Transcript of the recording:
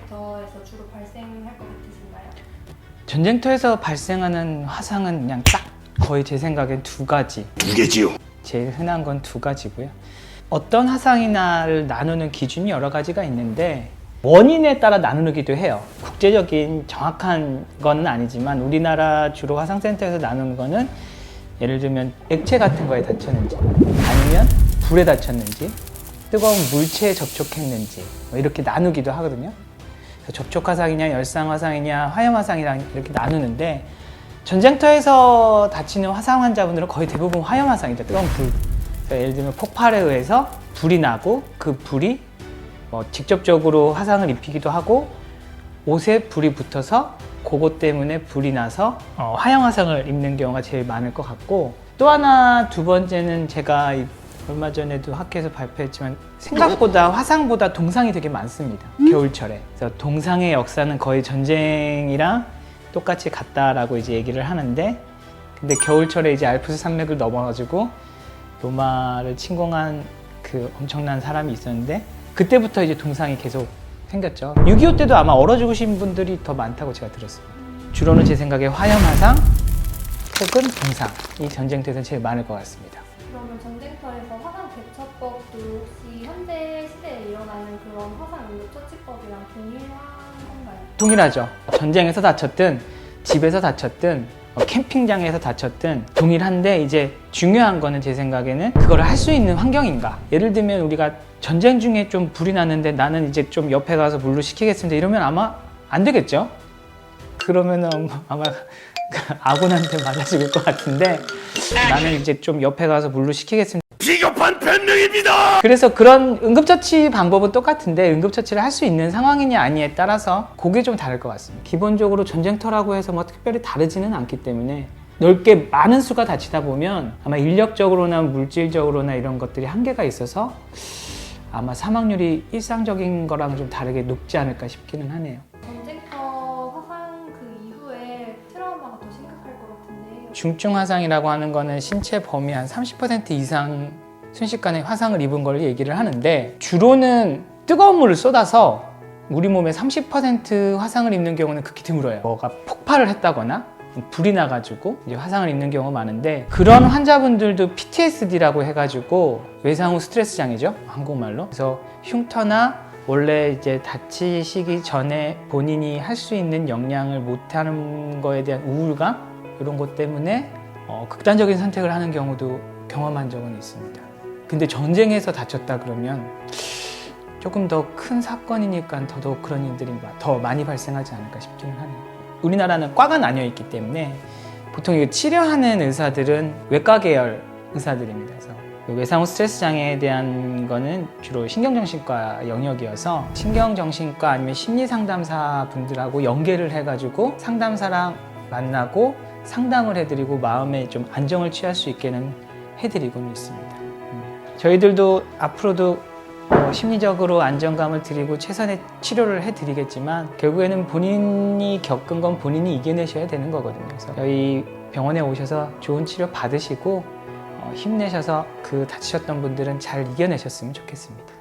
전쟁터에서 주로 발생할 것 같으신가요? 전쟁터에서 발생하는 화상은 그냥 딱 거의 제 생각엔 두 가지. 두 개지요. 제일 흔한 건 두 가지고요. 어떤 화상이나를 나누는 기준이 여러 가지가 있는데 원인에 따라 나누기도 해요. 국제적인 정확한 거는 아니지만 우리나라 주로 화상센터에서 나누는 거는 예를 들면 액체 같은 거에 닿쳤는지 아니면 불에 닿쳤는지 뜨거운 물체에 접촉했는지 이렇게 나누기도 하거든요. 접촉 화상이냐 열상 화상이냐 화염 화상이랑 이렇게 나누는데 전쟁터에서 다치는 화상 환자분들은 거의 대부분 화염 화상이죠. 뜨거운 불. 예를 들면 폭발에 의해서 불이 나고 그 불이 직접적으로 화상을 입히기도 하고 옷에 불이 붙어서 그것 때문에 불이 나서 화형 화상을 입는 경우가 제일 많을 것 같고, 또 하나 두 번째는 제가 얼마 전에도 학회에서 발표했지만 생각보다 화상보다 동상이 되게 많습니다. 겨울철에. 그래서 동상의 역사는 거의 전쟁이랑 똑같이 같다라고 이제 얘기를 하는데, 근데 겨울철에 이제 알프스 산맥을 넘어가지고 로마를 침공한 그 엄청난 사람이 있었는데 그때부터 이제 동상이 계속 생겼죠. 6.25 때도 아마 얼어 죽으신 분들이 더 많다고 제가 들었습니다. 주로는 제 생각에 화염 화상 혹은 동상, 이 전쟁터에서는 제일 많을 것 같습니다. 그러면 전쟁터에서 화상 대처법도 혹시 현대 시대에 일어나는 그런 화상 응급 처치법이랑 동일한 건가요? 동일하죠. 전쟁에서 다쳤든 집에서 다쳤든 캠핑장에서 다쳤든 동일한데, 이제 중요한 거는 제 생각에는 그걸 할 수 있는 환경인가. 예를 들면 우리가 전쟁 중에 좀 불이 났는데 나는 이제 좀 옆에 가서 물로 식히겠습니다 이러면 아마 안 되겠죠. 그러면은 아마 아군한테 맞아 죽을 것 같은데, 나는 이제 좀 옆에 가서 물로 식히겠습니다. 비겁한 변명입니다. 그래서 그런 응급처치 방법은 똑같은데 응급처치를 할 수 있는 상황이냐 아니냐에 따라서 그게 좀 다를 것 같습니다. 기본적으로 전쟁터라고 해서 뭐 특별히 다르지는 않기 때문에 넓게 많은 수가 다치다 보면 아마 인력적으로나 물질적으로나 이런 것들이 한계가 있어서 아마 사망률이 일상적인 거랑 좀 다르게 높지 않을까 싶기는 하네요. 전쟁터 화상 그 이후에 트라우마가 더 심각할 것 같은데 중증 화상이라고 하는 거는 신체 범위 한 30% 이상 순식간에 화상을 입은 걸 얘기를 하는데, 주로는 뜨거운 물을 쏟아서 우리 몸에 30% 화상을 입는 경우는 극히 드물어요. 뭐가 폭발을 했다거나 불이 나가지고 이제 화상을 입는 경우가 많은데, 그런 환자분들도 PTSD라고 해가지고 외상 후 스트레스 장애죠, 한국말로. 그래서 흉터나 원래 이제 다치시기 전에 본인이 할 수 있는 역량을 못하는 거에 대한 우울감, 이런 것 때문에 극단적인 선택을 하는 경우도 경험한 적은 있습니다. 근데 전쟁에서 다쳤다 그러면 조금 더 큰 사건이니까 더더욱 그런 일들이 더 많이 발생하지 않을까 싶기는 하네요. 우리나라는 과가 나뉘어 있기 때문에 보통 이거 치료하는 의사들은 외과 계열 의사들입니다. 그래서 외상 후 스트레스 장애에 대한 거는 주로 신경정신과 영역이어서 신경정신과 아니면 심리상담사 분들하고 연계를 해가지고 상담사랑 만나고 상담을 해드리고 마음에 좀 안정을 취할 수 있게는 해드리고는 있습니다. 저희들도 앞으로도 심리적으로 안정감을 드리고 최선의 치료를 해드리겠지만 결국에는 본인이 겪은 건 본인이 이겨내셔야 되는 거거든요. 그래서 저희 병원에 오셔서 좋은 치료 받으시고 힘내셔서 그 다치셨던 분들은 잘 이겨내셨으면 좋겠습니다.